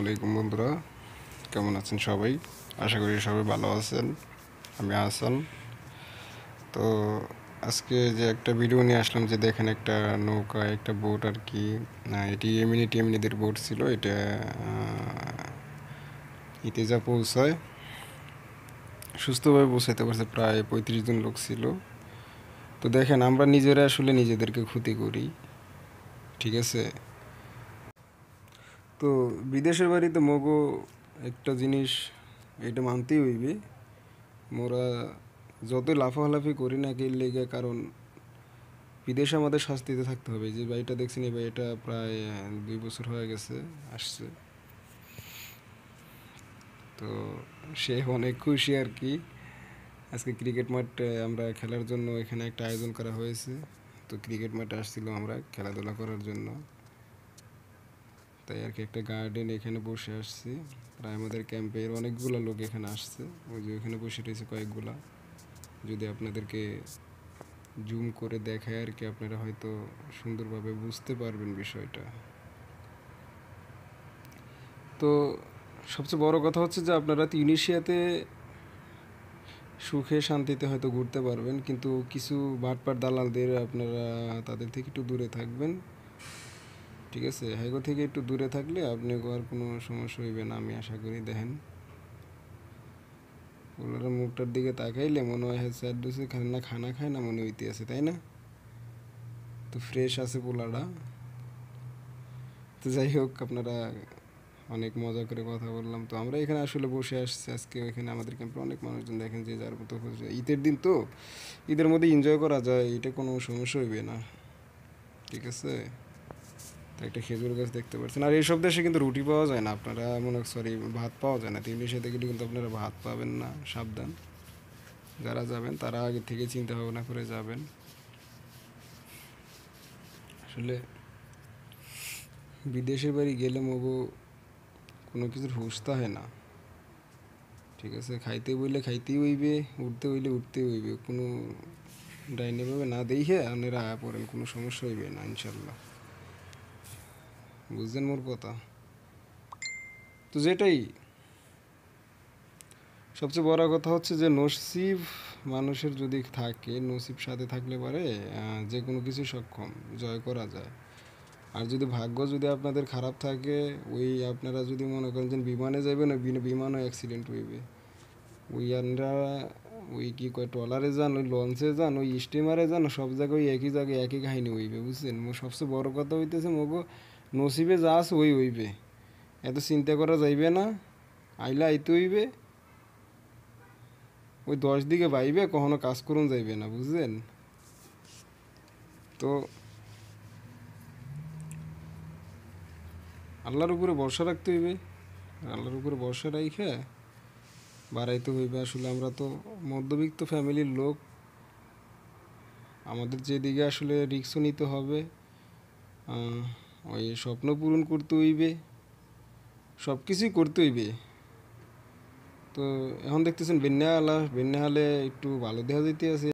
আলাইকুম বন্ধুরা, কেমন আছেন সবাই? আশা করি সবাই ভালো আছেন। আমি আসান। তো আজকে যে একটা ভিডিও নিয়ে আসলাম, যে দেখেন একটা নৌকা, একটা বোট আর কি। এটি এমনিদের বোট ছিল। এটা ইতেজা পৌঁছায়, সুস্থভাবে পৌঁছাইতে পারছে। প্রায় 35 জন লোক ছিল। তো দেখেন, আমরা নিজেরা আসলে নিজেদেরকে ক্ষতি করি, ঠিক আছে? তো বিদেশের বাড়িতে মগো একটা জিনিস এটা মানতেই হইবে, মোরা যতই লাফালাফি করি না কি লেগে, কারণ বিদেশে আমাদের শাস্তিতে থাকতে হবে। যে বাড়িটা দেখছেন, এই বাড়িটা প্রায় 2 বছর হয়ে গেছে আসছে। তো সে অনেক খুশি আর কি। আজকে ক্রিকেট মাঠে আমরা খেলার জন্য এখানে একটা আয়োজন করা হয়েছে। তো ক্রিকেট মাঠে আসছিল আমরা খেলাধুলা করার জন্য, তাই আর কি একটা গার্ডেন এখানে বসে আসছি। প্রায় আমাদের ক্যাম্পের অনেকগুলো লোক এখানে আসছে। ওই যে ওখানে বসে রয়েছে কয়েকগুলা। যদি আপনাদেরকে জুম করে দেখায় আর কি, আপনারা হয়তো সুন্দরভাবে বুঝতে পারবেন বিষয়টা। তো সবচেয়ে বড় কথা হচ্ছে যে আপনারা তিউনিসিয়াতে সুখে শান্তিতে হয়তো ঘুরতে পারবেন, কিন্তু কিছু বাটপার দালালদের আপনারা তাদের থেকে একটু দূরে থাকবেন, ঠিক আছে? হাইগো থেকে একটু দূরে থাকলে আপনি আর কোনো সমস্যা হইবে না, আমি আশা করি। দেখেন, ওনারা মুখটার দিকে তাকাইলে মনে হয় স্যার ডুসে খানা খানা খায় না মনে হইতে আছে, তাই না? তো ফ্রেশ আছে পোলাটা। তো যাই হোক, আপনারা অনেক মজা করে কথা বললাম। তো আমরা এখানে আসলে বসে আসছি আজকে। এখানে আমাদের ক্যাম্পে অনেক মানুষজন, দেখেন যে যার মতো ঈদের দিন, তো ঈদের মধ্যে এনজয় করা যায়, এটা কোনো সমস্যা হইবে না, ঠিক আছে? তো একটা খেজুর গাছ দেখতে পাচ্ছেন। আর এইসব দেশে কিন্তু রুটি পাওয়া যায় না, আপনারা সরি, ভাত পাওয়া যায় না। তিউনিসিয়াতে গেলে কিন্তু আপনারা ভাত পাবেন না, সাবধান। যারা যাবেন তারা আগে থেকে চিন্তা ভাবনা করে যাবেন। আসলে বিদেশের বাড়ি গেলে মগো কোনো কিছুর হুঁশ হয় না, ঠিক আছে? খাইতে বইলে খাইতেই হইবে, উঠতে হইলে উঠতেই হইবে। কোনো ডাইনে ভাবে না দেখে আপনারা আয়া পড়েন, কোনো সমস্যা হইবে না ইনশাল্লাহ। বুঝছেন মোর কথা? তো যেটাই সবচেয়ে বড় কথা হচ্ছে যে নসিব মানুষের যদি থাকে, নসিব সাথে থাকলে পারে যে কোনো কিছু সক্ষম জয় করা যায়। আর যদি ভাগ্য যদি আপনাদের খারাপ থাকে, ওই আপনারা যদি মনে করেন যে বিমানে যাবেন, ওই বিমানও অ্যাক্সিডেন্ট হইবে। ওই আমরা ওই কি কয় ট্রলারে যান, ওই লঞ্চে যান, ওই স্টিমারে যান, সব জায়গায় ওই একই জায়গায় একই কাহিনী হইবে, বুঝছেন? সবচেয়ে বড় কথা হইতেছে মগো নসিবে যা আছে ওই হইবে। এত চিন্তা করা যাইবে না, আইলা আইতে হইবে। ওই 10 দিকে বাইবে, কখনো কাজ করুন যাইবে না, বুঝলেন? তো আল্লাহর উপরে ভরসা রাখতে হইবে। আল্লাহর উপরে ভরসা রাইখে বাড়াইতে হইবে। আসলে আমরা তো মধ্যবিত্ত ফ্যামিলির লোক, আমাদের যেদিকে আসলে রিস্কও নিতে হবে, ওই স্বপ্ন পূরণ করতে হইবে, সব কিছুই করতে হইবে। তো এখন দেখতেছেন বেন্যা হলে একটু ভালো দেখা যাইতে আছে।